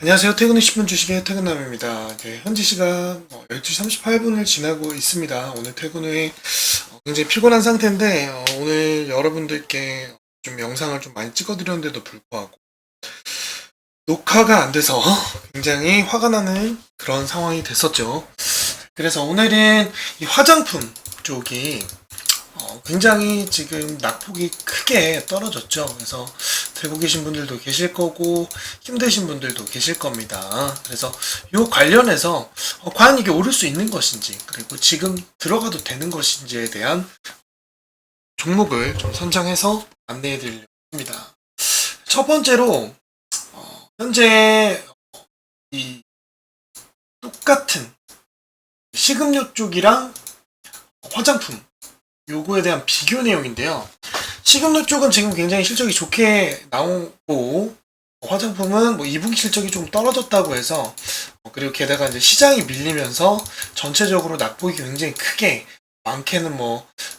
안녕하세요. 퇴근 10분 주식의 퇴근남입니다. 현지 시각 12시 38분을 지나고 있습니다. 오늘 퇴근 후에 굉장히 피곤한 상태인데 오늘 여러분들께 좀 영상을 좀 많이 찍어드렸는데도 불구하고 녹화가 안 돼서 굉장히 화가 나는 그런 상황이 됐었죠. 그래서 오늘은 이 화장품 쪽이 굉장히 지금 낙폭이 크게 떨어졌죠. 그래서 들고 계신 분들도 계실 거고 힘드신 분들도 계실 겁니다. 그래서 이 관련해서 과연 이게 오를 수 있는 것인지, 그리고 지금 들어가도 되는 것인지에 대한 종목을 좀 선정해서 안내해 드리려고 합니다. 첫 번째로 현재 이 똑같은 식음료 쪽이랑 화장품 요거에 대한 비교 내용인데요. 식음료 쪽은 지금 굉장히 실적이 좋게 나오고 화장품은 2분기 실적이 좀 떨어졌다고 해서 그리고 게다가 이제 시장이 밀리면서 전체적으로 낙폭이 굉장히 크게 많게는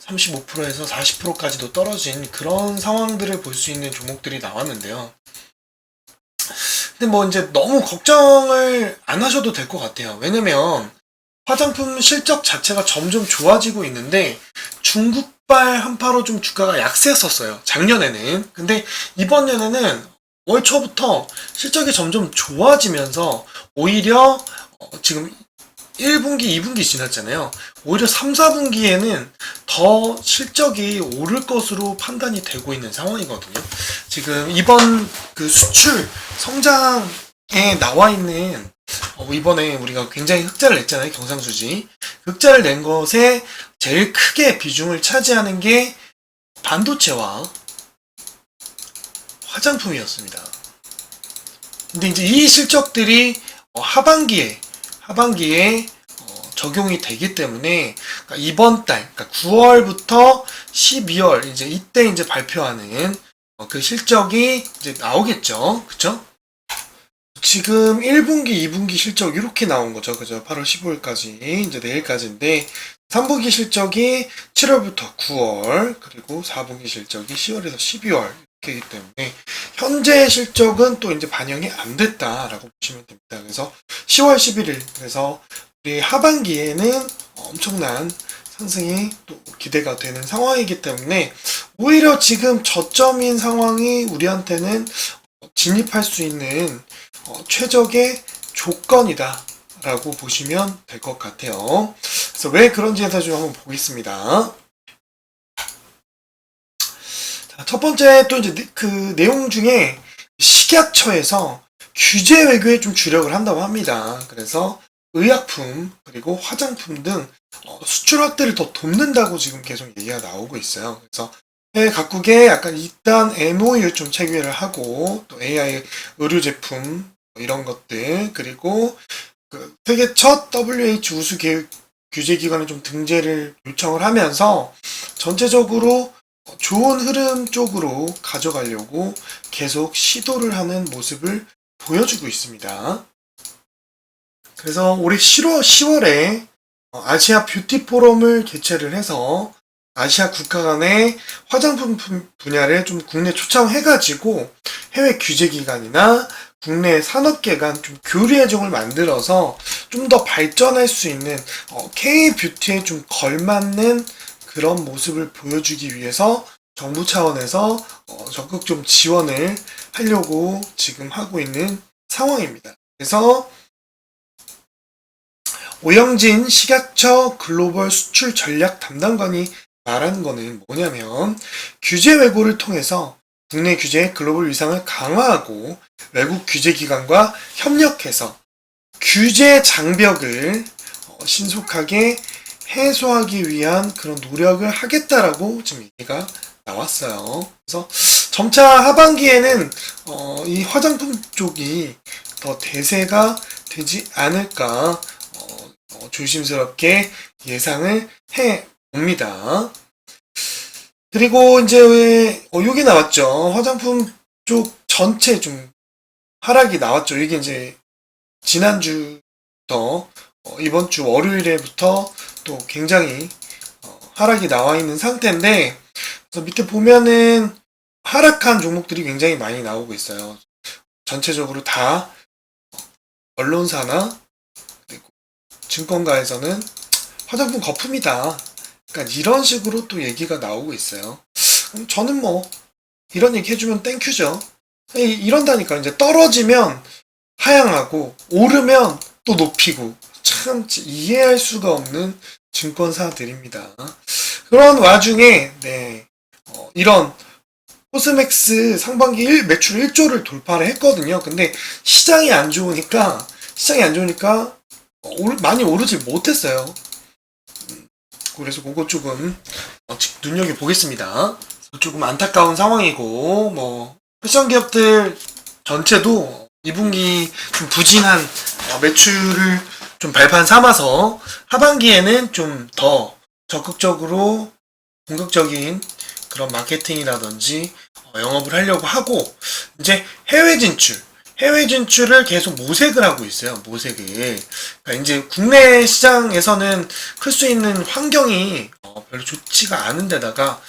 35%에서 40%까지도 떨어진 그런 상황들을 볼 수 있는 종목들이 나왔는데요. 근데 이제 너무 걱정을 안 하셔도 될 것 같아요. 왜냐면 화장품 실적 자체가 점점 좋아지고 있는데 중국발 한파로 좀 주가가 약세였었어요. 작년에는. 근데 이번 년에는 올 초부터 실적이 점점 좋아지면서 오히려 지금 1분기, 2분기 지났잖아요. 오히려 3, 4분기에는 더 실적이 오를 것으로 판단이 되고 있는 상황이거든요. 지금 이번 그 수출 성장에 나와 있는 이번에 우리가 굉장히 흑자를 냈잖아요. 경상수지. 흑자를 낸 것에 제일 크게 비중을 차지하는 게 반도체와 화장품이었습니다. 근데 이제 이 실적들이 하반기에 적용이 되기 때문에 이번 달, 그러니까 9월부터 12월 이때 발표하는 그 실적이 이제 나오겠죠. 그쵸? 지금 1분기, 2분기 실적 이렇게 나온 거죠. 그죠? 8월 15일까지, 이제 내일까지인데, 3분기 실적이 7월부터 9월, 그리고 4분기 실적이 10월에서 12월, 이렇게이기 때문에, 현재 실적은 또 이제 반영이 안 됐다라고 보시면 됩니다. 그래서 10월 11일, 그래서 우리 하반기에는 엄청난 상승이 또 기대가 되는 상황이기 때문에, 오히려 지금 저점인 상황이 우리한테는 진입할 수 있는 최적의 조건이다 라고 보시면 될 것 같아요. 그래서 왜 그런지에 대해서 좀 한번 보겠습니다. 자, 첫 번째 또 이제 그 내용 중에 식약처에서 규제 외교에 좀 주력을 한다고 합니다. 그래서 의약품 그리고 화장품 등 수출 확대를 더 돕는다고 지금 계속 얘기가 나오고 있어요. 그래서 해외 각국에 약간 일단 MOU 좀 체결을 하고 또 AI 의료 제품 이런 것들, 그리고 그 세계 첫 WHO 우수 규제 기관에 좀 등재를 요청을 하면서 전체적으로 좋은 흐름 쪽으로 가져가려고 계속 시도를 하는 모습을 보여주고 있습니다. 그래서 올해 10월에 아시아 뷰티 포럼을 개최를 해서 아시아 국가 간의 화장품 분야를 좀 국내 초청해가지고 해외 규제기관이나 국내 산업계 간 좀 교류회정을 만들어서 좀 더 발전할 수 있는 K-뷰티에 좀 걸맞는 그런 모습을 보여주기 위해서 정부 차원에서 적극 좀 지원을 하려고 지금 하고 있는 상황입니다. 그래서 오영진 식약처 글로벌 수출 전략 담당관이 말하는 거는 뭐냐면 규제 왜고를 통해서 국내 규제의 글로벌 위상을 강화하고 외국 규제기관과 협력해서 규제 장벽을 신속하게 해소하기 위한 그런 노력을 하겠다라고 지금 얘기가 나왔어요. 그래서 점차 하반기에는 이 화장품 쪽이 더 대세가 되지 않을까 조심스럽게 예상을 해 봅니다. 그리고 이제 여기 나왔죠. 화장품 쪽 전체 좀 하락이 나왔죠. 이게 이제 지난주부터 이번 주 월요일에부터 또 굉장히 하락이 나와 있는 상태인데, 그래서 밑에 보면은 하락한 종목들이 굉장히 많이 나오고 있어요. 전체적으로 다 언론사나 그리고 증권가에서는 화장품 거품이다. 그러니까 이런 식으로 또 얘기가 나오고 있어요. 저는 뭐 이런 얘기 해주면 땡큐죠. 이런다니까. 이제 떨어지면 하향하고 오르면 또 높이고, 참 이해할 수가 없는 증권사들입니다. 그런 와중에 이런 코스맥스 상반기 매출 1조를 돌파를 했거든요. 근데 시장이 안 좋으니까 많이 오르지 못했어요. 그래서 그거 조금 눈여겨보겠습니다. 조금 안타까운 상황이고, 뭐 패션 기업들 전체도 2분기 좀 부진한 매출을 좀 발판 삼아서 하반기에는 좀 더 적극적으로 본격적인 그런 마케팅이라든지 영업을 하려고 하고, 이제 해외 진출을 계속 모색을 하고 있어요. 모색을. 그러니까 이제 국내 시장에서는 클 수 있는 환경이 별로 좋지가 않은 데다가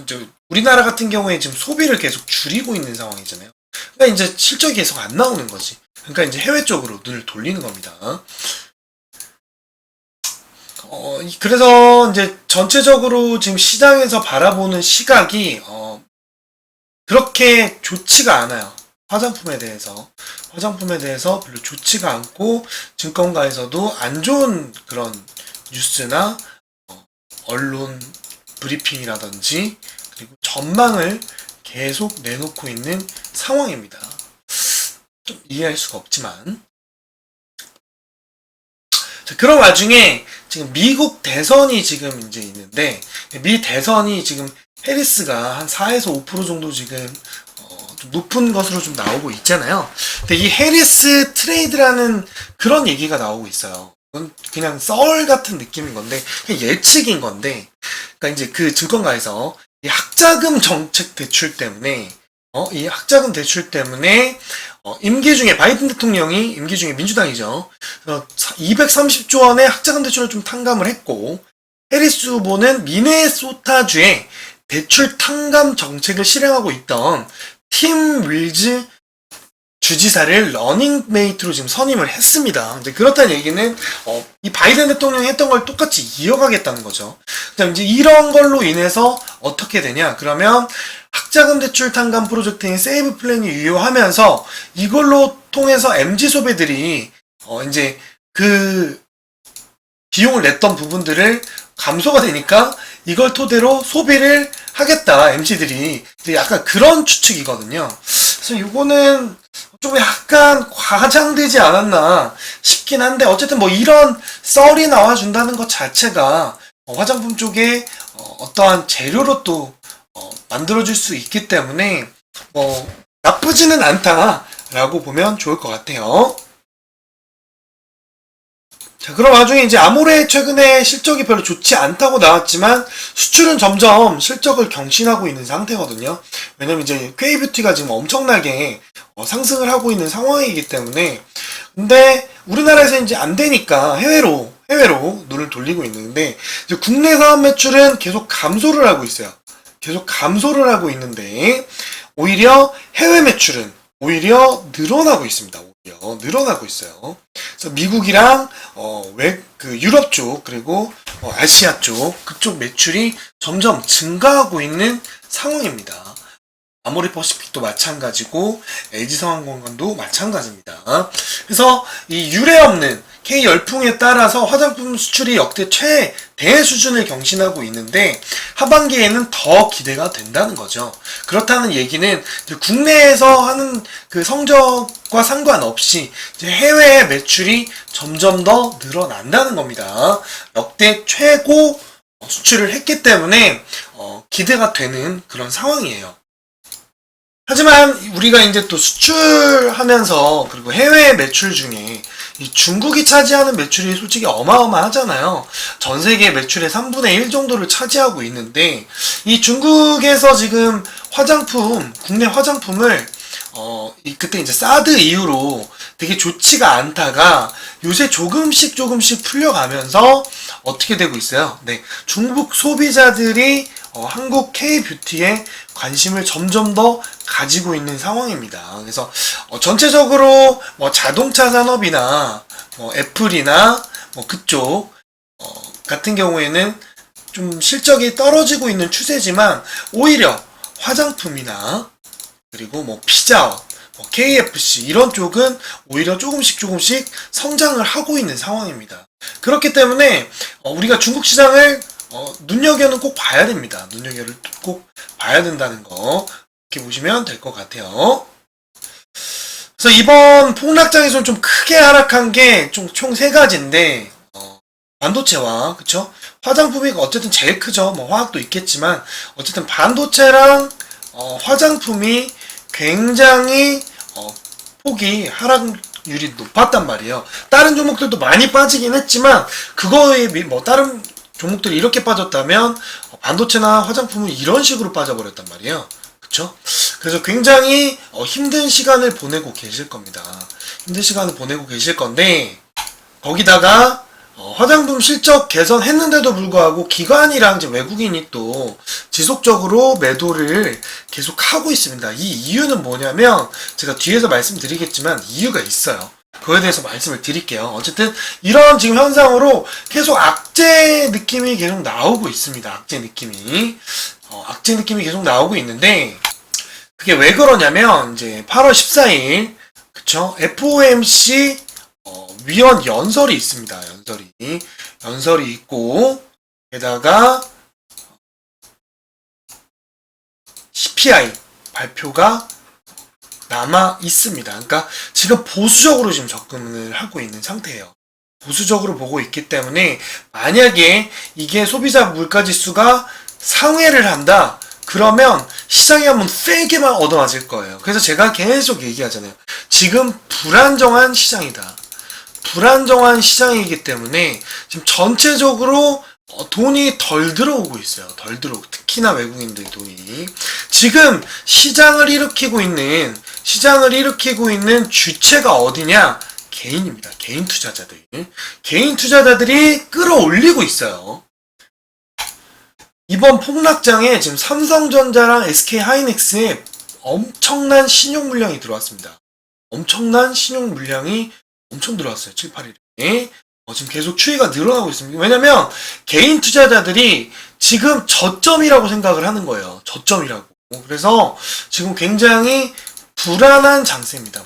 이제 우리나라 같은 경우에 지금 소비를 계속 줄이고 있는 상황이잖아요. 그러니까 이제 실적이 계속 안 나오는 거지. 그러니까 이제 해외 쪽으로 눈을 돌리는 겁니다. 그래서 이제 전체적으로 지금 시장에서 바라보는 시각이 그렇게 좋지가 않아요. 화장품에 대해서 별로 좋지가 않고, 증권가에서도 안 좋은 그런 뉴스나 언론 브리핑이라든지 그리고 전망을 계속 내놓고 있는 상황입니다. 좀 이해할 수가 없지만, 자, 그런 와중에 지금 미국 대선이 지금 이제 있는데, 미 대선이 지금 해리스가 한 4에서 5% 정도 지금 좀 높은 것으로 좀 나오고 있잖아요. 근데 이 해리스 트레이드라는 그런 얘기가 나오고 있어요. 이건 그냥 썰 같은 느낌인 건데, 그냥 예측인 건데, 그러니까 이제 그 증권가에서 이 학자금 정책 대출 때문에 임기 중에 바이든 대통령이 임기 중에 민주당이죠. 230조 원의 학자금 대출을 좀 탕감을 했고, 해리스 후보는 미네소타주에 대출 탕감 정책을 실행하고 있던 팀 윌즈 주지사를 러닝메이트로 지금 선임을 했습니다. 이제 그렇다는 얘기는 이 바이든 대통령이 했던 걸 똑같이 이어가겠다는 거죠. 그다음 이제 이런 걸로 인해서 어떻게 되냐? 그러면 학자금 대출 탕감 프로젝트인 세이브 플랜이 유효하면서 이걸로 통해서 MZ 소비들이 이제 그 비용을 냈던 부분들을 감소가 되니까 이걸 토대로 소비를 하겠다, MZ들이. 약간 그런 추측이거든요. 그래서 이거는 좀 약간 과장되지 않았나 싶긴 한데, 어쨌든 뭐 이런 썰이 나와준다는 것 자체가 화장품 쪽에 어떠한 재료로 또 만들어줄 수 있기 때문에 뭐 나쁘지는 않다라고 보면 좋을 것 같아요. 자, 그런 와중에 이제 아모레 최근에 실적이 별로 좋지 않다고 나왔지만 수출은 점점 실적을 경신하고 있는 상태거든요. 왜냐면 이제 K뷰티가 지금 엄청나게 상승을 하고 있는 상황이기 때문에. 근데 우리나라에서 이제 안 되니까 해외로 눈을 돌리고 있는데, 이제 국내 사업 매출은 계속 감소를 하고 있어요. 계속 감소를 하고 있는데, 오히려 해외 매출은 오히려 늘어나고 있습니다. 늘어나고 있어요. 그래서 미국이랑 그 유럽 쪽, 그리고 아시아 쪽, 그쪽 매출이 점점 증가하고 있는 상황입니다. 아모레 퍼시픽도 마찬가지고 LG성황공관도 마찬가지입니다. 그래서 이 유례 없는 K 열풍에 따라서 화장품 수출이 역대 최대 수준을 경신하고 있는데, 하반기에는 더 기대가 된다는 거죠. 그렇다는 얘기는 국내에서 하는 그 성적과 상관없이 이제 해외 매출이 점점 더 늘어난다는 겁니다. 역대 최고 수출을 했기 때문에 기대가 되는 그런 상황이에요. 하지만 우리가 이제 또 수출하면서, 그리고 해외 매출 중에 이 중국이 차지하는 매출이 솔직히 어마어마하잖아요. 전 세계 매출의 3분의 1 정도를 차지하고 있는데, 이 중국에서 지금 국내 화장품을 그때 이제 사드 이후로 되게 좋지가 않다가 요새 조금씩 풀려가면서 어떻게 되고 있어요? 네, 중국 소비자들이 한국 K뷰티에 관심을 점점 더 가지고 있는 상황입니다. 그래서 전체적으로 뭐 자동차 산업이나 뭐 애플이나 뭐 그쪽 같은 경우에는 좀 실적이 떨어지고 있는 추세지만 오히려 화장품이나 그리고 뭐 피자업, 뭐 KFC 이런 쪽은 오히려 조금씩 성장을 하고 있는 상황입니다. 그렇기 때문에 우리가 중국 시장을 눈여겨는 꼭 봐야 됩니다. 눈여겨를 꼭 봐야 된다는 거 이렇게 보시면 될 것 같아요. 그래서 이번 폭락장에서는 좀 크게 하락한 게 총 세 가지인데 반도체와 그쵸? 화장품이 어쨌든 제일 크죠. 뭐 화학도 있겠지만 어쨌든 반도체랑 화장품이 굉장히 폭이 하락률이 높았단 말이에요. 다른 종목들도 많이 빠지긴 했지만 그거에 뭐 다른 종목들이 이렇게 빠졌다면 반도체나 화장품은 이런 식으로 빠져버렸단 말이에요. 그쵸? 그래서 굉장히 힘든 시간을 보내고 계실 겁니다. 힘든 시간을 보내고 계실 건데 거기다가 화장품 실적 개선했는데도 불구하고 기관이랑 이제 외국인이 또 지속적으로 매도를 계속 하고 있습니다. 이 이유는 뭐냐면 제가 뒤에서 말씀드리겠지만 이유가 있어요. 그거에 대해서 말씀을 드릴게요. 어쨌든 이런 지금 현상으로 계속 악재 느낌이 계속 나오고 있습니다. 악재 느낌이 계속 나오고 있는데 그게 왜 그러냐면 이제 8월 14일 그쵸? FOMC 위원 연설이 있습니다. 연설이 있고 게다가 CPI 발표가 남아 있습니다. 그러니까 지금 보수적으로 지금 접근을 하고 있는 상태예요. 보수적으로 보고 있기 때문에 만약에 이게 소비자 물가지수가 상회를 한다. 그러면 시장이 한번 세게만 얻어맞을 거예요. 그래서 제가 계속 얘기하잖아요. 지금 불안정한 시장이다. 불안정한 시장이기 때문에 지금 전체적으로 돈이 덜 들어오고 있어요. 덜 들어오고 특히나 외국인들 돈이 지금 시장을 일으키고 있는 주체가 어디냐? 개인입니다. 개인 투자자들이 끌어올리고 있어요. 이번 폭락장에 지금 삼성전자랑 SK하이닉스에 엄청난 신용 물량이 들어왔습니다. 엄청난 신용 물량이 엄청 들어왔어요. 7, 8일에. 지금 계속 추이가 늘어나고 있습니다. 왜냐면 개인 투자자들이 지금 저점이라고 생각을 하는 거예요. 저점이라고. 그래서 지금 굉장히 불안한 장세입니다.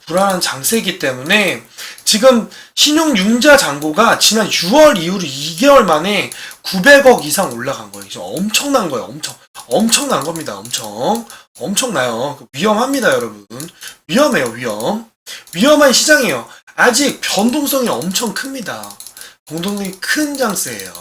불안한 장세이기 때문에 지금 신용융자 잔고가 지난 6월 이후로 2개월 만에 900억 이상 올라간 거예요. 지금 엄청난 거예요. 엄청난 겁니다. 엄청나요. 위험합니다, 여러분. 위험해요. 위험한 시장이에요. 아직 변동성이 엄청 큽니다. 변동성이 큰 장세예요.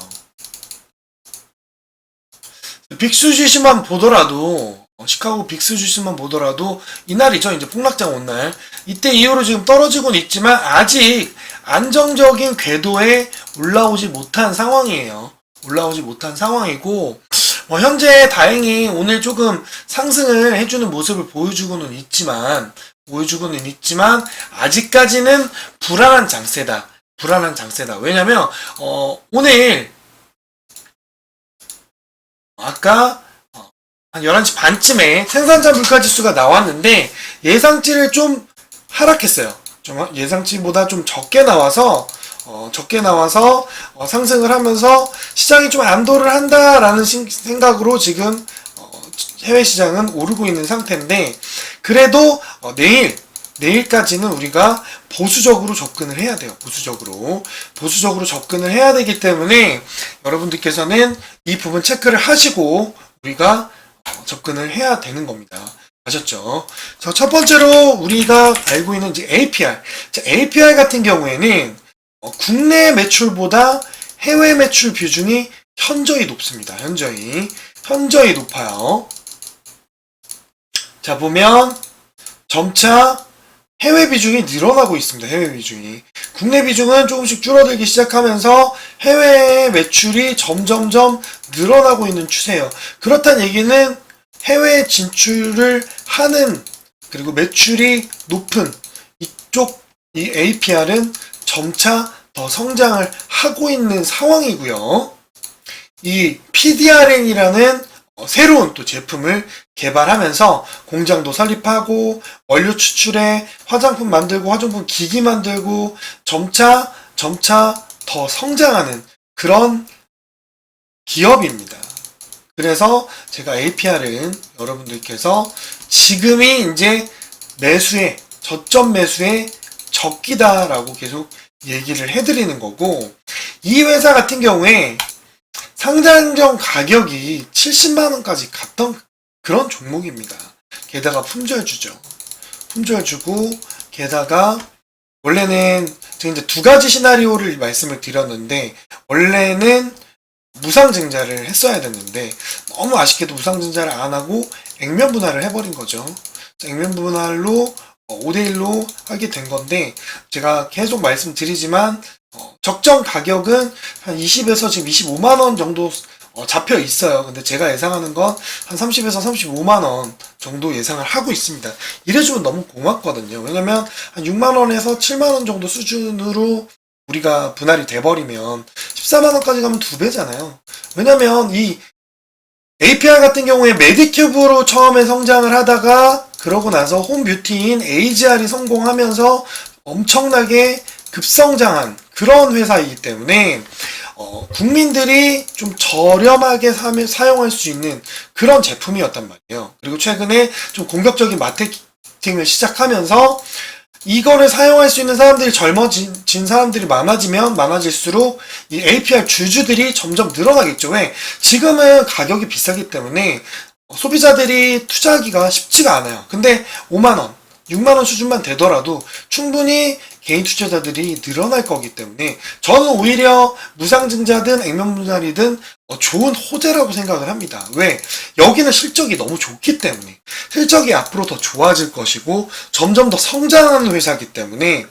빅스 주식만 보더라도 시카고 빅스 주식만 보더라도 이날이죠. 이제 폭락장 온 날. 이때 이후로 지금 떨어지고는 있지만 아직 안정적인 궤도에 올라오지 못한 상황이에요. 상황이고 현재 다행히 오늘 조금 상승을 해주는 모습을 보여주고는 있지만 아직까지는 불안한 장세다. 왜냐면 오늘 아까 한 11시 반쯤에 생산자 물가지수가 나왔는데 예상치를 좀 하락했어요. 예상치보다 좀 적게 나와서 상승을 하면서 시장이 좀 안도를 한다라는 생각으로 지금 해외 시장은 오르고 있는 상태인데 그래도 내일까지는 우리가 보수적으로 접근을 해야 돼요. 보수적으로 접근을 해야 되기 때문에 여러분들께서는 이 부분 체크를 하시고 우리가 접근을 해야 되는 겁니다. 아셨죠? 첫 번째로 우리가 알고 있는 이제 APR. APR 같은 경우에는 국내 매출보다 해외 매출 비중이 현저히 높습니다. 현저히 높아요. 자, 보면 점차 해외 비중이 늘어나고 있습니다. 국내 비중은 조금씩 줄어들기 시작하면서 해외 매출이 점점점 늘어나고 있는 추세예요. 그렇다는 얘기는 해외 진출을 하는 그리고 매출이 높은 이쪽 이 APR은 점차 더 성장을 하고 있는 상황이고요. 이 PDRN이라는 새로운 또 제품을 개발하면서 공장도 설립하고 원료 추출해 화장품 만들고 화장품 기기 만들고 점차 더 성장하는 그런 기업입니다. 그래서 제가 APR은 여러분들께서 지금이 이제 저점 매수의 적기다라고 계속 얘기를 해드리는 거고, 이 회사 같은 경우에 상장전 가격이 70만원까지 갔던 그런 종목입니다. 게다가 품절주죠. 품절주고, 게다가 원래는 제가 이제 두 가지 시나리오를 말씀을 드렸는데, 원래는 무상증자를 했어야 됐는데 너무 아쉽게도 무상증자를 안 하고 액면 분할을 해버린 거죠. 액면 분할로 5대1로 하게 된 건데, 제가 계속 말씀드리지만 적정 가격은 한 20에서 지금 25만원 정도 잡혀 있어요. 근데 제가 예상하는 건 한 30에서 35만원 정도 예상을 하고 있습니다. 이래주면 너무 고맙거든요. 왜냐면 한 6만원에서 7만원 정도 수준으로 우리가 분할이 돼버리면 14만원까지 가면 2배잖아요. 왜냐면 이 APR 같은 경우에 메디큐브로 처음에 성장을 하다가 그러고 나서 홈뷰티인 AGR이 성공하면서 엄청나게 급성장한 그런 회사이기 때문에 국민들이 좀 저렴하게 사용할 수 있는 그런 제품이었단 말이에요. 그리고 최근에 좀 공격적인 마케팅을 시작하면서 이거를 사용할 수 있는 사람들이 젊어진 사람들이 많아지면 많아질수록 이 APR 주주들이 점점 늘어나겠죠. 왜? 지금은 가격이 비싸기 때문에 소비자들이 투자하기가 쉽지가 않아요. 근데 5만원, 6만원 수준만 되더라도 충분히 개인 투자자들이 늘어날 거기 때문에 저는 오히려 무상증자든 액면분할이든 좋은 호재라고 생각을 합니다. 왜? 여기는 실적이 너무 좋기 때문에, 실적이 앞으로 더 좋아질 것이고 점점 더 성장하는 회사이기 때문에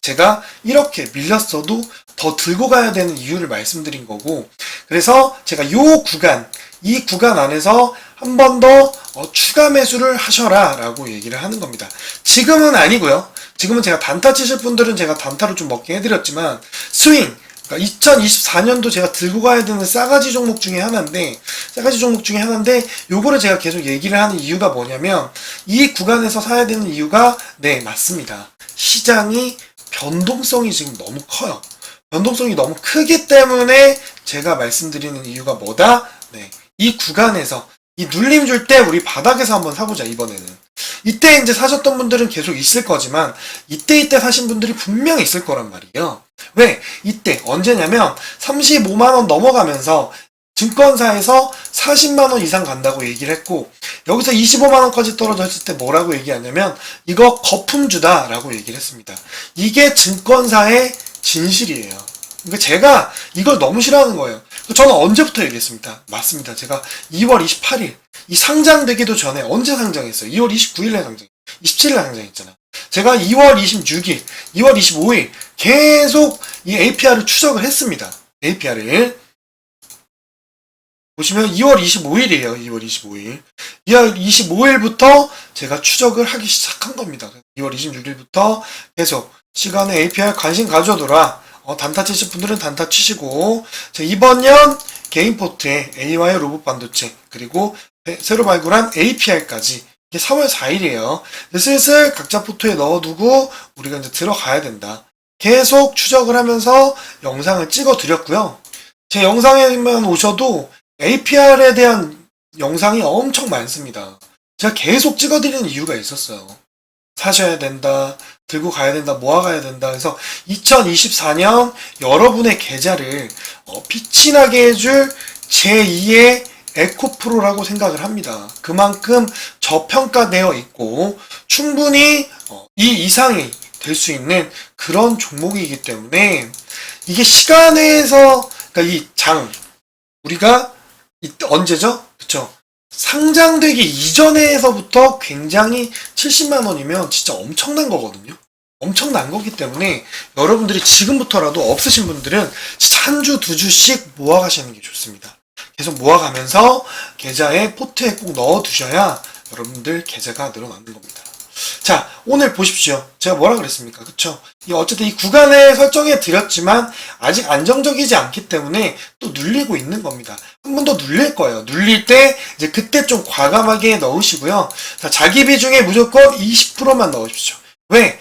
제가 이렇게 밀렸어도 더 들고 가야 되는 이유를 말씀드린 거고, 그래서 제가 이 구간 안에서 한 번 더 추가 매수를 하셔라 라고 얘기를 하는 겁니다. 지금은 아니고요. 지금은 제가 단타 치실 분들은 제가 단타를 좀 먹게 해드렸지만, 스윙, 그러니까 2024년도 제가 들고 가야 되는 싸가지 종목 중에 하나인데, 요거를 제가 계속 얘기를 하는 이유가 뭐냐면, 이 구간에서 사야 되는 이유가, 네, 맞습니다. 시장이 변동성이 지금 너무 커요. 변동성이 너무 크기 때문에 제가 말씀드리는 이유가 뭐다? 네, 이 구간에서 이 눌림 줄 때 우리 바닥에서 한번 사보자. 이번에는 이때 이제 사셨던 분들은 계속 있을 거지만 이때 사신 분들이 분명히 있을 거란 말이에요. 왜? 이때 언제냐면 35만원 넘어가면서 증권사에서 40만원 이상 간다고 얘기를 했고, 여기서 25만원까지 떨어졌을 때 뭐라고 얘기하냐면 이거 거품주다 라고 얘기를 했습니다. 이게 증권사의 진실이에요. 그러니까 제가 이걸 너무 싫어하는 거예요. 저는 언제부터 얘기했습니다. 맞습니다. 제가 2월 28일 이 상장되기도 전에 언제 상장했어요? 2월 29일에 상장, 27일에 상장했잖아. 제가 2월 26일, 2월 25일 계속 이 APR을 추적을 했습니다. APR을 보시면 2월 25일이에요. 2월 25일. 2월 25일부터 제가 추적을 하기 시작한 겁니다. 2월 26일부터 계속 시간에 APR 관심 가져둬라. 단타 치실 분들은 단타 치시고, 이번 년 개인 포트에 AY 로봇 반도체, 그리고 새로 발굴한 APR까지 이게 3월 4일이에요. 슬슬 각자 포트에 넣어두고 우리가 이제 들어가야 된다. 계속 추적을 하면서 영상을 찍어 드렸고요. 제 영상에만 오셔도 APR에 대한 영상이 엄청 많습니다. 제가 계속 찍어드리는 이유가 있었어요. 사셔야 된다, 들고 가야 된다, 모아가야 된다. 그래서 2024년 여러분의 계좌를 빛이 나게 해줄 제2의 에코프로라고 생각을 합니다. 그만큼 저평가되어 있고 충분히 이 이상이 될 수 있는 그런 종목이기 때문에, 이게 시간에서, 그러니까 우리가 언제죠? 그쵸? 상장되기 이전에서부터 굉장히 70만원이면 진짜 엄청난 거거든요. 엄청난 거기 때문에 여러분들이 지금부터라도 없으신 분들은 진짜 한 주, 두 주씩 모아가시는 게 좋습니다. 계속 모아가면서 계좌에 포트에 꼭 넣어두셔야 여러분들 계좌가 늘어나는 겁니다. 자, 오늘 보십시오. 제가 뭐라 그랬습니까? 그쵸? 어쨌든 이 구간을 설정해 드렸지만 아직 안정적이지 않기 때문에 또 눌리고 있는 겁니다. 한 번 더 눌릴 거예요. 눌릴 때 이제 그때 좀 과감하게 넣으시고요. 자, 자기 비중에 무조건 20%만 넣으십시오. 왜?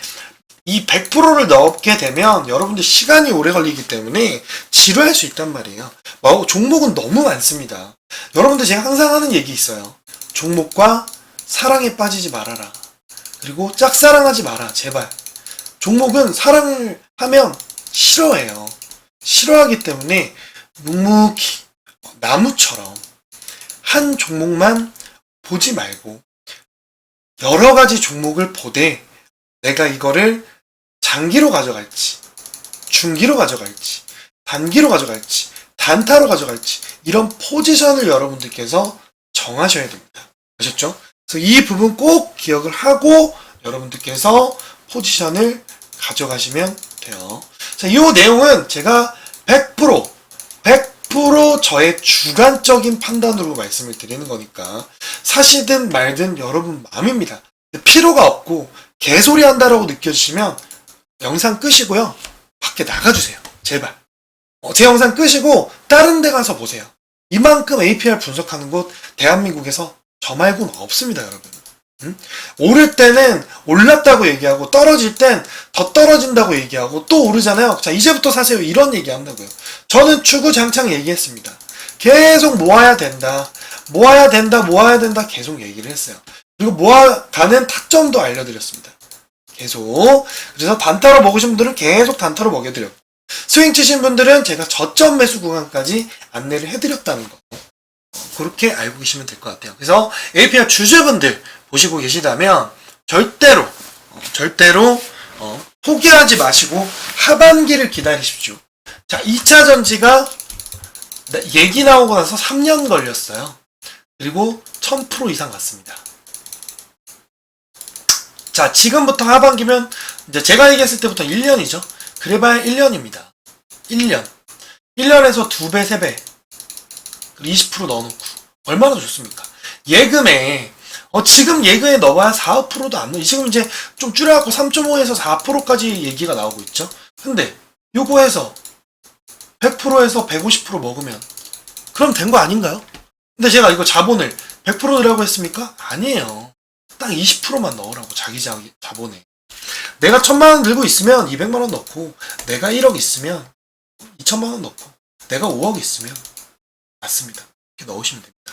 이 100%를 넣게 되면 여러분들 시간이 오래 걸리기 때문에 지루할 수 있단 말이에요. 종목은 너무 많습니다. 여러분들 제가 항상 하는 얘기 있어요. 종목과 사랑에 빠지지 말아라. 그리고 짝사랑하지 마라. 제발. 종목은 사랑을 하면 싫어해요. 싫어하기 때문에 묵묵히 나무처럼 한 종목만 보지 말고 여러 가지 종목을 보되 내가 이거를 장기로 가져갈지, 중기로 가져갈지, 단기로 가져갈지, 단타로 가져갈지 이런 포지션을 여러분들께서 정하셔야 됩니다. 아셨죠? 그래서 이 부분 꼭 기억을 하고 여러분들께서 포지션을 가져가시면 돼요. 자, 이 내용은 제가 100% 저의 주관적인 판단으로 말씀을 드리는 거니까 사시든 말든 여러분 마음입니다. 필요가 없고 개소리 한다라고 느껴지시면 영상 끄시고요. 밖에 나가주세요. 제발. 제 영상 끄시고 다른 데 가서 보세요. 이만큼 APR 분석하는 곳 대한민국에서 저 말고는 없습니다, 여러분. 오를 때는 올랐다고 얘기하고 떨어질 땐 더 떨어진다고 얘기하고 또 오르잖아요. 자, 이제부터 사세요. 이런 얘기 한다고요. 저는 추구장창 얘기했습니다. 계속 모아야 된다. 모아야 된다. 모아야 된다. 계속 얘기를 했어요. 그리고 모아가는 타점도 알려드렸습니다. 계속. 그래서 단타로 먹으신 분들은 계속 단타로 먹여드렸고 스윙 치신 분들은 제가 저점 매수 구간까지 안내를 해드렸다는 거. 그렇게 알고 계시면 될 것 같아요. 그래서 APR 주주분들 보시고 계시다면 절대로 포기하지 마시고 하반기를 기다리십시오. 자, 2차 전지가 얘기 나오고 나서 3년 걸렸어요. 그리고 1000% 이상 갔습니다. 자, 지금부터 하반기면 이제 제가 얘기했을 때부터 1년이죠. 그래봐야 1년입니다. 1년. 1년에서 2배, 3배. 20% 넣어놓고. 얼마나 좋습니까? 예금에, 지금 예금에 넣어봐야 4, 5%도 안 넣어. 지금 이제 좀 줄여갖고 3.5에서 4%까지 얘기가 나오고 있죠. 근데, 요거 해서 100%에서 150% 먹으면, 그럼 된 거 아닌가요? 근데 제가 이거 자본을 100% 넣으라고 했습니까? 아니에요. 딱 20%만 넣으라고, 자기 자본에. 내가 1000만원 들고 있으면 200만원 넣고, 내가 1억 있으면 2천만원 넣고, 내가 5억 있으면 맞습니다. 이렇게 넣으시면 됩니다.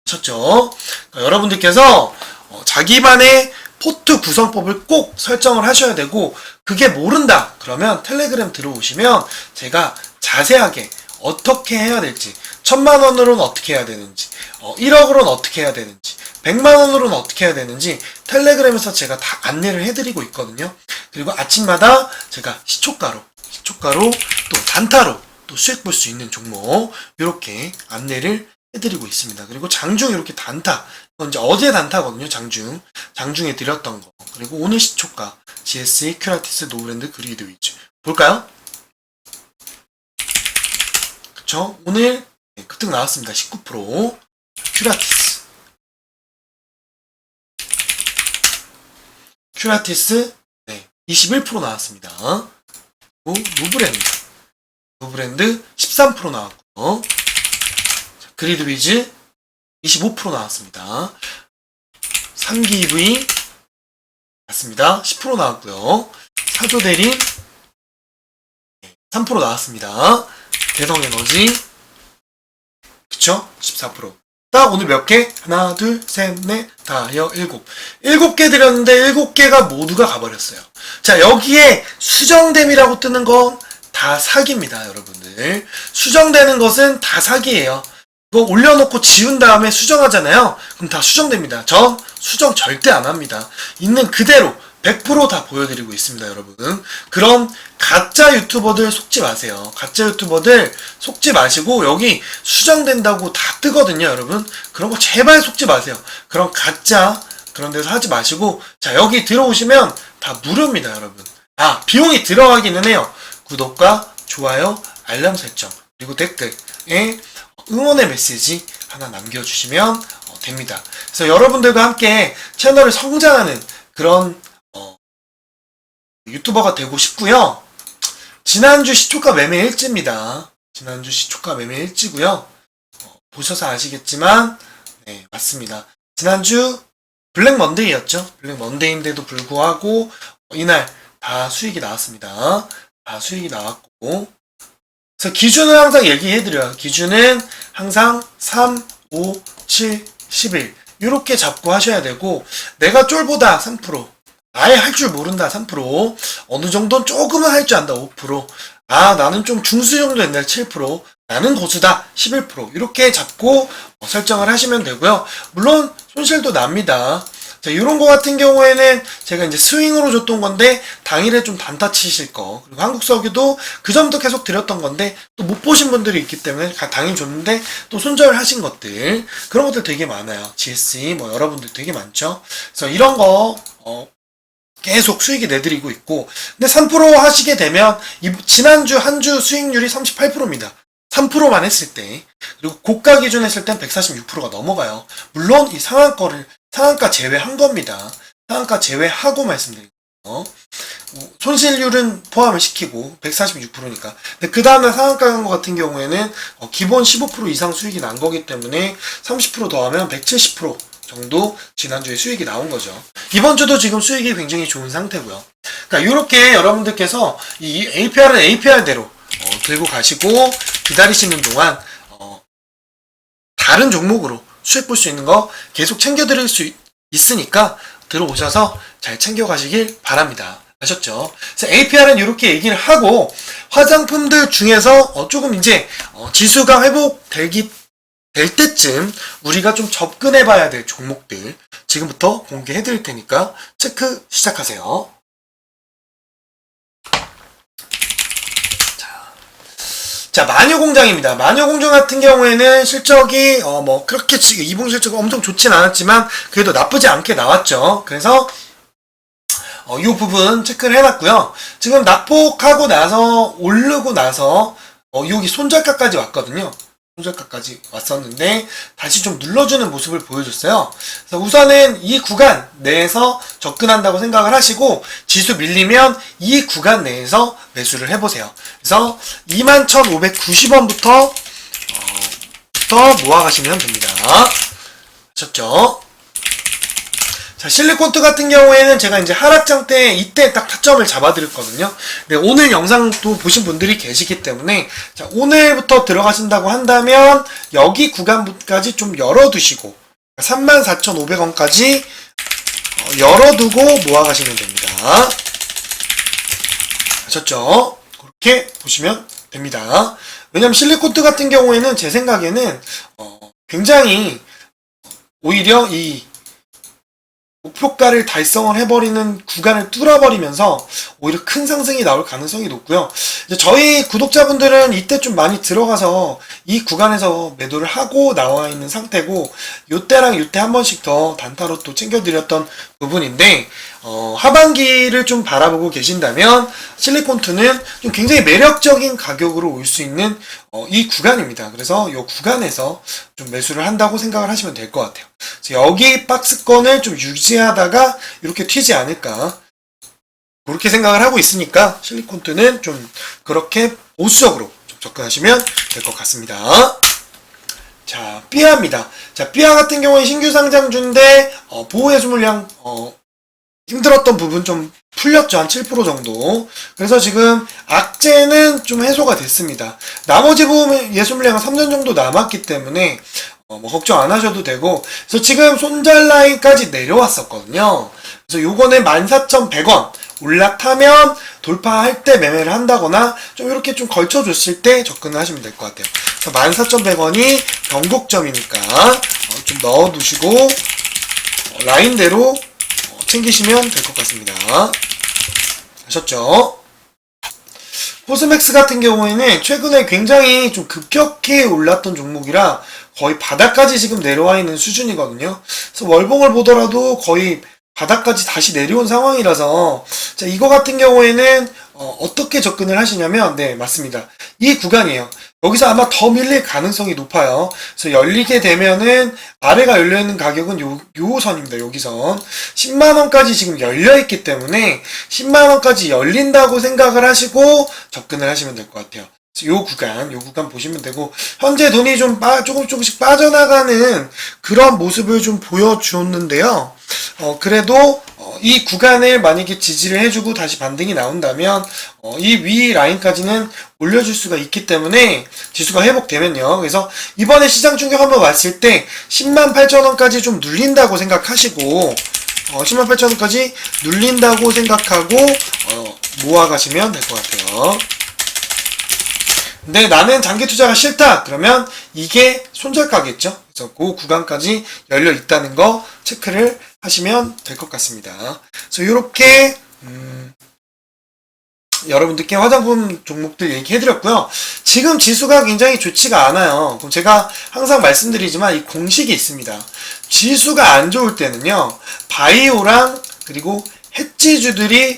아셨죠? 그러니까 여러분들께서 자기만의 포트 구성법을 꼭 설정을 하셔야 되고 그게 모른다 그러면 텔레그램 들어오시면 제가 자세하게 어떻게 해야 될지 1000만원으로는 어떻게 해야 되는지 1억으로는 어떻게 해야 되는지 100만원으로는 어떻게 해야 되는지 텔레그램에서 제가 다 안내를 해드리고 있거든요. 그리고 아침마다 제가 시초가로 또 단타로 또 수익 볼 수 있는 종목 이렇게 안내를 해드리고 있습니다. 그리고 장중 이렇게 단타, 이건 이제 어제 단타거든요. 장중에 드렸던 거. 그리고 오늘 시초가 GSE, 큐라티스, 노브랜드, 그리드 위즈 볼까요? 그쵸? 오늘 급등 나왔습니다. 19% 큐라티스 21% 나왔습니다. 그리고 노브랜드 13% 나왔고요. 그리드 위즈 25% 나왔습니다. 3기 EV 맞습니다. 10% 나왔고요. 사조대림 3% 나왔습니다. 대성에너지 그쵸? 14%. 딱 오늘 몇 개? 하나, 둘, 셋, 넷, 다, 여, 7개 드렸는데 7개가 모두가 가버렸어요. 자, 여기에 수정됨이라고 뜨는 건 다 사기입니다, 여러분들. 수정되는 것은 다 사기예요. 그거 올려놓고 지운 다음에 수정하잖아요. 그럼 다 수정됩니다. 전 수정 절대 안 합니다. 있는 그대로 100% 다 보여드리고 있습니다, 여러분. 그런 가짜 유튜버들 속지 마세요. 가짜 유튜버들 속지 마시고 여기 수정된다고 다 뜨거든요, 여러분. 그런 거 제발 속지 마세요. 그런 가짜 그런 데서 하지 마시고 자, 여기 들어오시면 다 무료입니다, 여러분. 비용이 들어가기는 해요. 구독과 좋아요, 알람 설정, 그리고 댓글에 응원의 메시지 하나 남겨주시면 됩니다. 그래서 여러분들과 함께 채널을 성장하는 그런 유튜버가 되고 싶고요. 지난주 시초가 매매 일지입니다. 지난주 시초가 매매 일지고요. 보셔서 아시겠지만 네, 맞습니다. 지난주 블랙 먼데이였죠. 블랙 먼데이인데도 불구하고 이날 다 수익이 나왔습니다. 다 수익이 나왔고, 그래서 기준을 항상 얘기해드려요. 기준은 항상 3, 5, 7, 11 이렇게 잡고 하셔야 되고, 내가 쫄보다 3%, 아예 할 줄 모른다 3%, 어느 정도는 조금은 할 줄 안다 5%, 아 나는 좀 중수 정도 옛날 7%, 나는 고수다 11% 이렇게 잡고 설정을 하시면 되고요. 물론 손실도 납니다. 자, 이런 거 같은 경우에는 제가 이제 스윙으로 줬던 건데 당일에 좀 단타 치실 거, 그리고 한국석유도 그 전부터 계속 드렸던 건데 또 못 보신 분들이 있기 때문에 당일 줬는데 또 손절하신 것들, 그런 것들 되게 많아요. GSE 뭐 여러분들 되게 많죠. 그래서 이런 거 계속 수익이 내드리고 있고, 근데 3% 하시게 되면 지난주 한 주 수익률이 38%입니다. 3%만 했을 때, 그리고 고가 기준 했을 땐 146%가 넘어가요. 물론 이 상한가 제외한 겁니다. 상한가 제외하고 말씀드린 거예요. 손실률은 포함을 시키고 146%니까. 근데 그 다음에 상한가 간 거 같은 경우에는 기본 15% 이상 수익이 난 거기 때문에 30% 더하면 170% 정도 지난주에 수익이 나온 거죠. 이번 주도 지금 수익이 굉장히 좋은 상태고요. 그러니까 이렇게 여러분들께서 이 APR은 APR대로 들고 가시고 기다리시는 동안 다른 종목으로 수익 볼 수 있는 거 계속 챙겨드릴 수 있으니까 들어오셔서 잘 챙겨가시길 바랍니다. 아셨죠? 그래서 APR은 이렇게 얘기를 하고, 화장품들 중에서 조금 이제 지수가 될 때쯤 우리가 좀 접근해 봐야 될 종목들 지금부터 공개해 드릴 테니까 체크 시작하세요. 자, 마녀공장입니다. 마녀공장 같은 경우에는 실적이 뭐 그렇게 2분 실적이 엄청 좋진 않았지만 그래도 나쁘지 않게 나왔죠. 그래서 이 부분 체크를 해놨고요. 지금 낙폭하고 나서 오르고 나서 여기 손절가까지 왔거든요. 손절가까지 왔었는데 다시 좀 눌러주는 모습을 보여줬어요. 그래서 우선은 이 구간 내에서 접근한다고 생각을 하시고, 지수 밀리면 이 구간 내에서 매수를 해보세요. 그래서 21,590원부터 모아가시면 됩니다. 아셨죠? 자, 실리콘트 같은 경우에는 제가 이제 하락장 때 이때 딱 타점을 잡아드렸거든요. 네, 오늘 영상도 보신 분들이 계시기 때문에, 자, 오늘부터 들어가신다고 한다면 여기 구간까지 좀 열어두시고 34,500원까지 열어두고 모아가시면 됩니다. 아셨죠? 그렇게 보시면 됩니다. 왜냐면 실리콘트 같은 경우에는 제 생각에는 굉장히 오히려 이 목표가를 달성을 해버리는 구간을 뚫어버리면서 오히려 큰 상승이 나올 가능성이 높고요. 이제 저희 구독자분들은 이때 좀 많이 들어가서 이 구간에서 매도를 하고 나와 있는 상태고, 요때랑 요때 한 번씩 더 단타로 또 챙겨드렸던 부분인데, 하반기를 좀 바라보고 계신다면 실리콘투는 좀 굉장히 매력적인 가격으로 올 수 있는 이 구간입니다. 그래서 이 구간에서 좀 매수를 한다고 생각을 하시면 될 것 같아요. 여기 박스권을 좀 유지하다가 이렇게 튀지 않을까, 그렇게 생각을 하고 있으니까 실리콘투는 좀 그렇게 보수적으로 좀 접근하시면 될 것 같습니다. 자, 삐아입니다. 자, 삐아 같은 경우에 신규 상장주인데 보호해수 물량 힘들었던 부분 좀 풀렸죠. 한 7% 정도. 그래서 지금 악재는 좀 해소가 됐습니다. 나머지 보험 예수 물량은 3년 정도 남았기 때문에 뭐 걱정 안 하셔도 되고, 그래서 지금 손절 라인까지 내려왔었거든요. 그래서 요거는 14,100원 올라타면 돌파할 때 매매를 한다거나 좀 이렇게 좀 걸쳐줬을 때 접근을 하시면 될 것 같아요. 그래서 14,100원이 변곡점이니까 좀 넣어두시고 라인대로 챙기시면 될 것 같습니다. 아셨죠? 코스맥스 같은 경우에는 최근에 굉장히 좀 급격히 올랐던 종목이라 거의 바닥까지 지금 내려와 있는 수준이거든요. 그래서 월봉을 보더라도 거의 바닥까지 다시 내려온 상황이라서, 자, 이거 같은 경우에는 어떻게 접근을 하시냐면, 네, 맞습니다. 이 구간이에요. 여기서 아마 더 밀릴 가능성이 높아요. 그래서 열리게 되면은 아래가 열려있는 가격은 요 선입니다. 여기 선. 10만원까지 지금 열려있기 때문에 10만원까지 열린다고 생각을 하시고 접근을 하시면 될 것 같아요. 요 구간 보시면 되고, 현재 돈이 좀 조금씩 빠져나가는 그런 모습을 좀 보여주었는데요. 그래도, 이 구간을 만약에 지지를 해주고 다시 반등이 나온다면, 이 위 라인까지는 올려줄 수가 있기 때문에, 지수가 회복되면요. 그래서, 이번에 시장 충격 한번 왔을 때, 10만 8천원까지 좀 눌린다고 생각하시고, 10만 8천원까지 눌린다고 생각하고, 모아가시면 될 것 같아요. 근데 나는 장기 투자가 싫다. 그러면 이게 손절가겠죠. 그래서 그 구간까지 열려 있다는 거 체크를 하시면 될 것 같습니다. 그래서 이렇게 여러분들께 화장품 종목들 얘기해드렸고요. 지금 지수가 굉장히 좋지가 않아요. 그럼 제가 항상 말씀드리지만 이 공식이 있습니다. 지수가 안 좋을 때는요, 바이오랑 그리고 해지주들이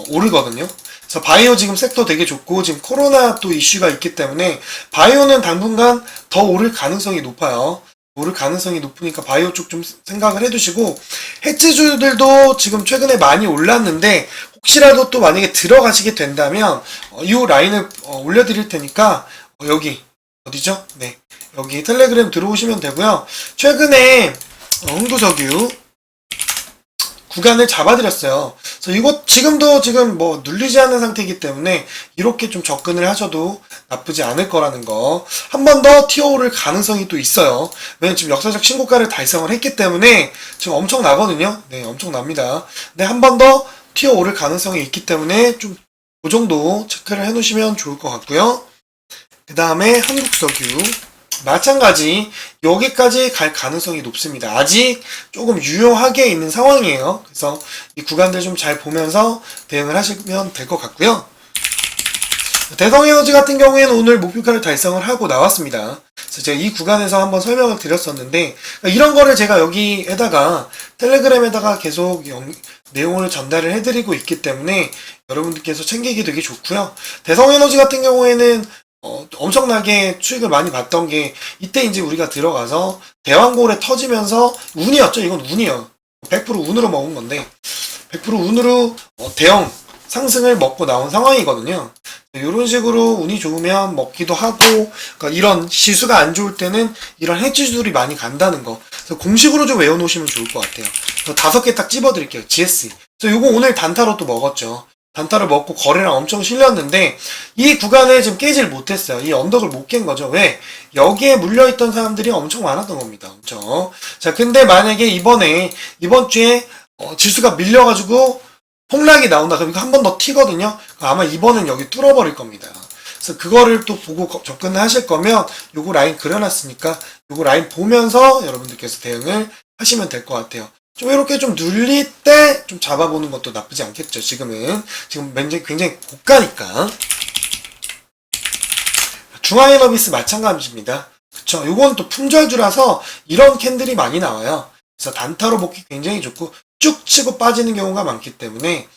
오르거든요. 그래서 바이오 지금 섹터 되게 좋고 지금 코로나 또 이슈가 있기 때문에 바이오는 당분간 더 오를 가능성이 높아요. 오를 가능성이 높으니까 바이오 쪽 좀 생각을 해두시고, 해지주들도 지금 최근에 많이 올랐는데 혹시라도 또 만약에 들어가시게 된다면 이 라인을 올려드릴 테니까 여기 어디죠? 네, 여기 텔레그램 들어오시면 되고요. 최근에 흥구석유 구간을 잡아드렸어요. 그래서 이거 지금도 지금 뭐 눌리지 않는 상태이기 때문에 이렇게 좀 접근을 하셔도 나쁘지 않을 거라는 거. 한 번 더 티어 오를 가능성이 또 있어요. 왜냐면 지금 역사적 신고가를 달성을 했기 때문에 지금 엄청 나거든요. 네, 엄청 납니다. 근데 한 번 더 티어 오를 가능성이 있기 때문에 좀 그 정도 체크를 해 놓으시면 좋을 것 같고요. 그 다음에 한국석유. 마찬가지 여기까지 갈 가능성이 높습니다. 아직 조금 유효하게 있는 상황이에요. 그래서 이 구간들 좀 잘 보면서 대응을 하시면 될 것 같고요. 대성에너지 같은 경우에는 오늘 목표가를 달성을 하고 나왔습니다. 그래서 제가 이 구간에서 한번 설명을 드렸었는데, 이런 거를 제가 여기에다가 텔레그램에다가 계속 내용을 전달을 해드리고 있기 때문에 여러분들께서 챙기기 되게 좋고요. 대성에너지 같은 경우에는 엄청나게 수익을 많이 봤던 게, 이때 이제 우리가 들어가서 대왕고래 터지면서 운이었죠. 이건 운이요. 100% 운으로 먹은 건데 100% 운으로 대형 상승을 먹고 나온 상황이거든요. 이런 식으로 운이 좋으면 먹기도 하고, 그러니까 이런 시수가 안 좋을 때는 이런 해지주들이 많이 간다는 거. 그래서 공식으로 좀 외워놓으시면 좋을 것 같아요. 5개 딱 찝어드릴게요. GS. 그래서 요거 오늘 단타로 또 먹었죠. 단타를 먹고 거래량 엄청 실렸는데 이 구간을 지금 깨질 못했어요. 이 언덕을 못 깬 거죠. 왜? 여기에 물려있던 사람들이 엄청 많았던 겁니다. 엄청. 자, 근데 만약에 이번 주에 지수가 밀려가지고 폭락이 나온다. 그럼 이거 한 번 더 튀거든요. 아마 이번엔 여기 뚫어버릴 겁니다. 그래서 그거를 또 보고 접근을 하실 거면 요거 라인 그려놨으니까 요거 라인 보면서 여러분들께서 대응을 하시면 될 것 같아요. 좀 이렇게 좀 눌릴 때 좀 잡아보는 것도 나쁘지 않겠죠. 지금 굉장히 고가니까. 중앙에너비스 마찬가지입니다. 그쵸? 요건 또 품절주라서 이런 캔들이 많이 나와요. 그래서 단타로 먹기 굉장히 좋고 쭉 치고 빠지는 경우가 많기 때문에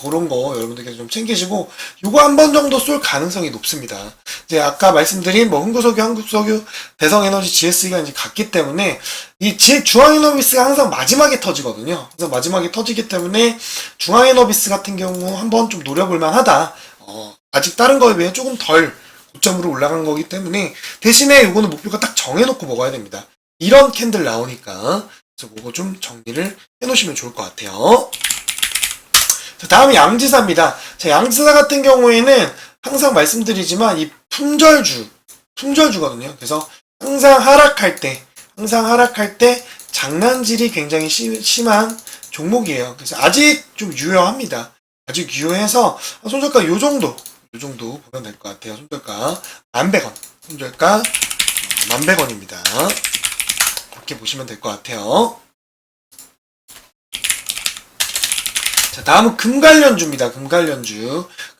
그런 거 여러분들께서 좀 챙기시고, 요거 한 번 정도 쏠 가능성이 높습니다. 이제 아까 말씀드린 뭐 흥구석유, 한국석유, 대성에너지, GS가 이제 같기 때문에 이 중앙에너비스가 항상 마지막에 터지거든요. 그래서 마지막에 터지기 때문에 중앙에너비스 같은 경우 한번 좀 노려볼 만하다. 아직 다른 거에 비해 조금 덜 고점으로 올라간 거기 때문에 대신에 요거는 목표가 딱 정해놓고 먹어야 됩니다. 이런 캔들 나오니까. 그래서 그거 좀 정리를 해놓으시면 좋을 것 같아요. 자, 다음이 양지사입니다. 자, 양지사 같은 경우에는 항상 말씀드리지만 이 품절주거든요. 그래서 항상 하락할 때 장난질이 굉장히 심한 종목이에요. 그래서 아직 좀 유효합니다. 아직 유효해서 손절가 요 정도 보면 될 것 같아요. 손절가 11,100원. 손절가 11,100원입니다. 그렇게 보시면 될 것 같아요. 자, 다음은 금관련주입니다.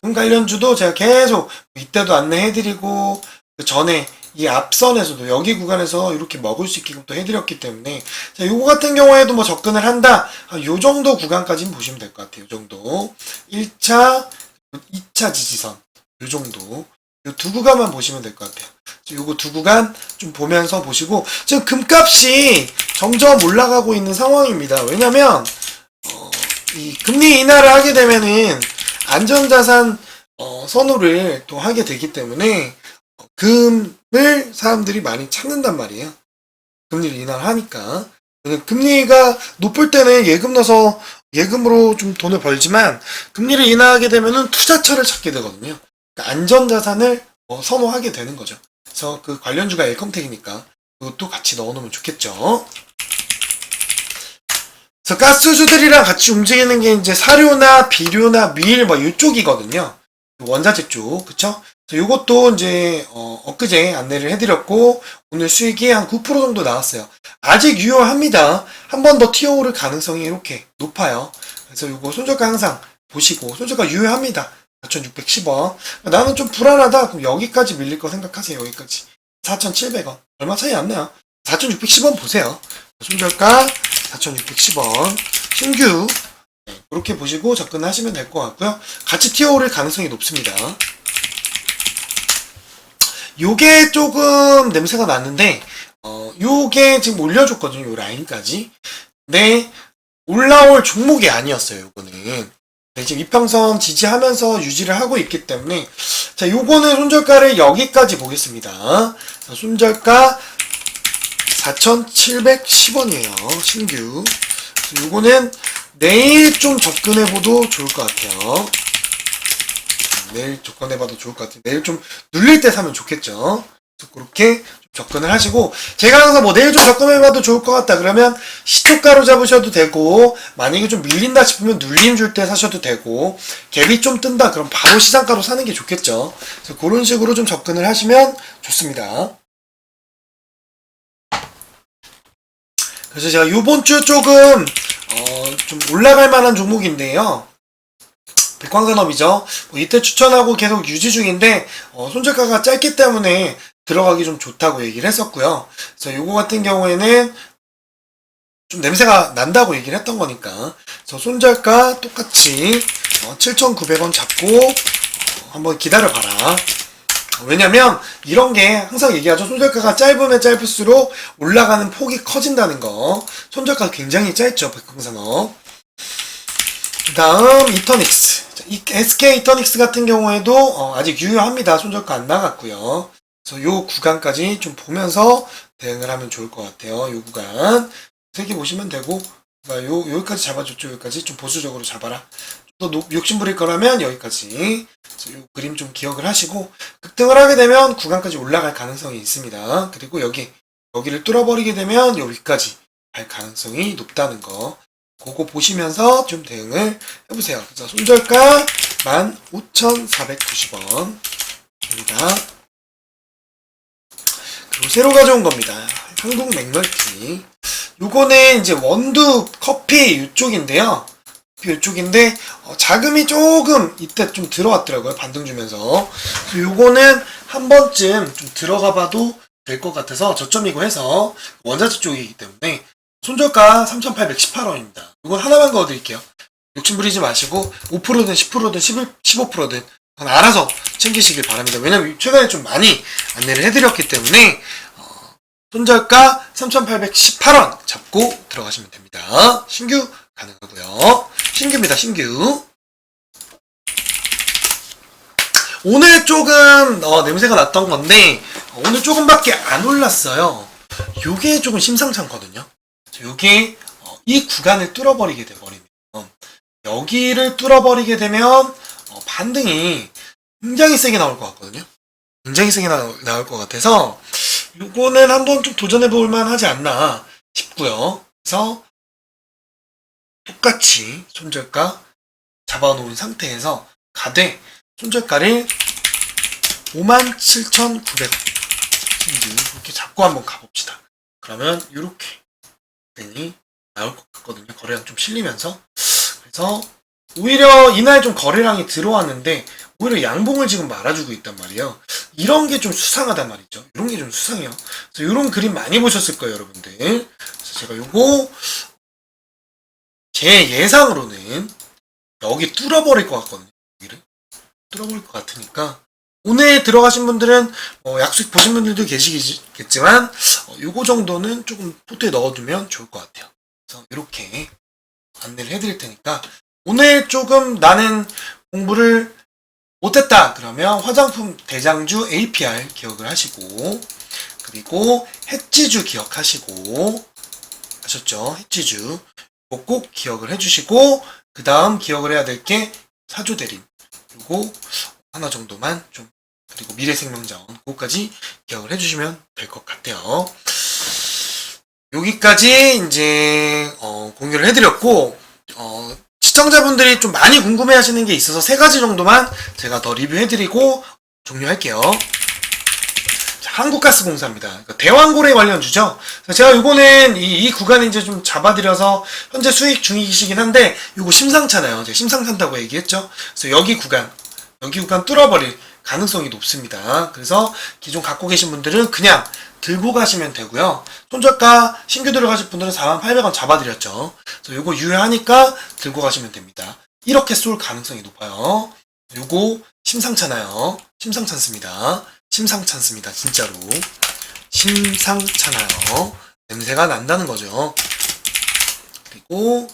금관련주도 제가 계속 이때도 안내해드리고, 그 전에 이 앞선에서도 여기 구간에서 이렇게 먹을 수 있게끔 또 해드렸기 때문에, 자, 요거 같은 경우에도 뭐 접근을 한다. 요 정도 구간까지는 보시면 될 것 같아요. 요 정도. 1차, 2차 지지선. 요 정도. 요 두 구간만 보시면 될 것 같아요. 요거 두 구간 좀 보면서 보시고, 지금 금값이 점점 올라가고 있는 상황입니다. 왜냐면 이 금리 인하를 하게 되면은 안전자산 선호를 또 하게 되기 때문에 금을 사람들이 많이 찾는단 말이에요. 금리를 인하를 하니까. 금리가 높을 때는 예금 넣어서 예금으로 좀 돈을 벌지만 금리를 인하하게 되면은 투자처를 찾게 되거든요. 그러니까 안전자산을 선호하게 되는 거죠. 그래서 그 관련주가 엘컴텍이니까 그것도 같이 넣어놓으면 좋겠죠. 그래서 가스주들이랑 같이 움직이는 게 이제 사료나 비료나 밀 뭐 이쪽이거든요. 원자재 쪽, 그쵸? 요것도 이제 엊그제 안내를 해드렸고 오늘 수익이 한 9% 정도 나왔어요. 아직 유효합니다. 한 번 더 튀어오를 가능성이 이렇게 높아요. 그래서 요거 손절가 항상 보시고 손절가 유효합니다. 4,610원. 나는 좀 불안하다. 그럼 여기까지 밀릴 거 생각하세요. 여기까지 4,700원. 얼마 차이 안 나요. 4,610원 보세요. 손절가 4,610원. 신규 이렇게 보시고 접근하시면 될 것 같고요. 같이 튀어오를 가능성이 높습니다. 요게 조금 냄새가 났는데 요게 지금 올려줬거든요. 요 라인까지. 근데 올라올 종목이 아니었어요. 요거는. 네, 지금 이평선 지지하면서 유지를 하고 있기 때문에 자, 요거는 손절가를 여기까지 보겠습니다. 자, 손절가 4,710원이에요. 신규. 요거는 내일 좀 접근해봐도 좋을 것 같아요. 내일 접근해봐도 좋을 것 같아요. 내일 좀 눌릴 때 사면 좋겠죠. 그렇게 접근을 하시고, 제가 항상 뭐 내일 좀 접근해봐도 좋을 것 같다 그러면 시초가로 잡으셔도 되고, 만약에 좀 밀린다 싶으면 눌림 줄 때 사셔도 되고, 갭이 좀 뜬다 그럼 바로 시장가로 사는 게 좋겠죠. 그래서 그런 식으로 좀 접근을 하시면 좋습니다. 그래서 제가 요번 주 조금 좀 올라갈 만한 종목인데요. 백광산업이죠. 뭐 이때 추천하고 계속 유지 중인데 손절가가 짧기 때문에 들어가기 좀 좋다고 얘기를 했었고요. 그래서 요거 같은 경우에는 좀 냄새가 난다고 얘기를 했던 거니까 그래서 손절가 똑같이 7,900원 잡고 한번 기다려봐라. 왜냐면 이런 게 항상 얘기하죠. 손절가가 짧으면 짧을수록 올라가는 폭이 커진다는 거. 손절가 굉장히 짧죠. 백광산업. 그 다음 이터닉스. SK 이터닉스 같은 경우에도 아직 유효합니다. 손절가 안 나갔고요. 그래서 요 구간까지 좀 보면서 대응을 하면 좋을 것 같아요. 요 구간 3개 보시면 되고 여기까지 잡아줬죠. 여기까지 좀 보수적으로 잡아라. 또 욕심 부릴 거라면 여기까지. 그래서 요 그림 좀 기억을 하시고 급등을 하게 되면 구간까지 올라갈 가능성이 있습니다. 그리고 여기를 뚫어버리게 되면 여기까지 갈 가능성이 높다는 거. 그거 보시면서 좀 대응을 해보세요. 그래서 손절가 15,490원입니다. 그리고 새로 가져온 겁니다. 한국 맥멀티. 요거는 이제 원두 커피 이쪽인데요. 이쪽인데 자금이 조금 이때 좀 들어왔더라고요. 반등 주면서. 요거는 한 번쯤 좀 들어가봐도 될 것 같아서 저점이고 해서 원자재 쪽이기 때문에 손절가 3,818원입니다. 이건 하나만 넣어드릴게요. 욕심 부리지 마시고 5%든 10%든 15%든 알아서 챙기시길 바랍니다. 왜냐면 최근에 좀 많이 안내를 해드렸기 때문에 손절가 3,818원 잡고 들어가시면 됩니다. 신규 가능하고요. 신규입니다. 신규. 오늘 조금 냄새가 났던 건데 오늘 조금밖에 안 올랐어요. 요게 조금 심상치 않거든요. 요게 이 구간을 뚫어버리게 돼버리면 여기를 뚫어버리게 되면 반등이 굉장히 세게 나올 것 같거든요. 굉장히 세게 나올 것 같아서 요거는 한번 좀 도전해볼 만하지 않나 싶고요. 그래서 똑같이 손절가 잡아놓은 상태에서 가되 손절가를 57,900원 이렇게 잡고 한번 가봅시다. 그러면 이렇게 등이 나올 것 같거든요. 거래량 좀 실리면서. 그래서 오히려 이날 좀 거래량이 들어왔는데 오히려 양봉을 지금 말아주고 있단 말이에요. 이런 게 좀 수상하단 말이죠. 이런 게 좀 수상해요. 그래서 이런 그림 많이 보셨을 거예요, 여러분들. 그래서 제가 요거 제 예상으로는 여기 뚫어버릴 것 같거든요. 여기를 뚫어버릴 것 같으니까 오늘 들어가신 분들은 약속 보신 분들도 계시겠지만 요거 정도는 조금 포트에 넣어두면 좋을 것 같아요. 그래서 이렇게 안내를 해드릴 테니까 오늘 조금 나는 공부를 못했다 그러면 화장품 대장주 APR 기억을 하시고, 그리고 해지주 기억하시고, 아셨죠? 해지주 꼭 기억을 해주시고, 그 다음 기억을 해야 될 게 사조대림 요거 하나 정도만 좀, 그리고 미래생명자원 그거까지 기억을 해주시면 될 것 같아요. 여기까지 이제 공유를 해드렸고, 시청자분들이 좀 많이 궁금해하시는 게 있어서 3가지 정도만 제가 더 리뷰해드리고 종료할게요. 자, 한국가스공사입니다. 그러니까 대왕고래 관련주죠. 제가 요거는 이 구간에 이제 좀 잡아드려서 현재 수익 중이시긴 한데 요거 심상찮아요. 제가 심상찮다고 얘기했죠. 그래서 여기 구간 뚫어버릴 가능성이 높습니다. 그래서 기존 갖고 계신 분들은 그냥 들고 가시면 되고요. 손절가 신규 들어가실 분들은 48,000원 잡아드렸죠. 그래서 요거 유효하니까 들고 가시면 됩니다. 이렇게 쏠 가능성이 높아요. 요거 심상찮아요. 심상찮습니다. 심상찮습니다. 진짜로. 심상찮아요. 냄새가 난다는 거죠. 그리고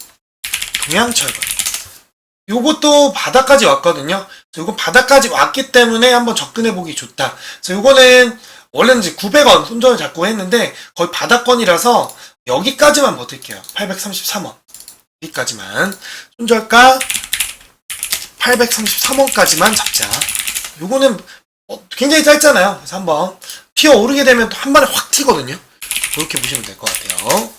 동양철강. 요것도 바닥까지 왔거든요. 요거 바닥까지 왔기 때문에 한번 접근해보기 좋다. 그래서 요거는 원래는 이제 900원 손절을 잡고 했는데 거의 바닥권이라서 여기까지만 버틸게요. 833원. 여기까지만. 손절가 833원까지만 잡자. 요거는 굉장히 짧잖아요. 그래서 한번 튀어 오르게 되면 또 한 번에 확 튀거든요. 그렇게 보시면 될 것 같아요.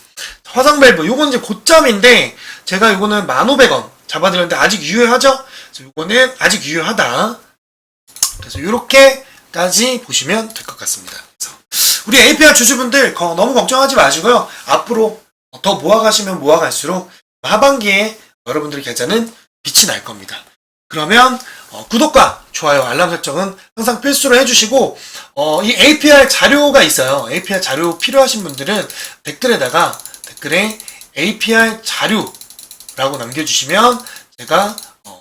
화상밸브 요건 이제 고점인데 제가 요거는 1,500원 잡아드렸는데 아직 유효하죠? 그래서 요거는 아직 유효하다. 그래서 요렇게까지 보시면 될 것 같습니다. 그래서 우리 APR 주주분들 너무 걱정하지 마시고요. 앞으로 더 모아가시면 모아갈수록 하반기에 여러분들 계좌는 빛이 날 겁니다. 그러면 구독과 좋아요, 알람 설정은 항상 필수로 해주시고, 이 APR 자료가 있어요. APR 자료 필요하신 분들은 댓글에 APR 자료라고 남겨주시면 제가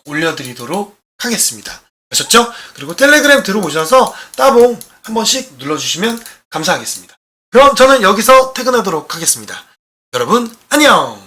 올려드리도록 하겠습니다. 아셨죠? 그리고 텔레그램 들어오셔서 따봉 한 번씩 눌러주시면 감사하겠습니다. 그럼 저는 여기서 퇴근하도록 하겠습니다. 여러분 안녕!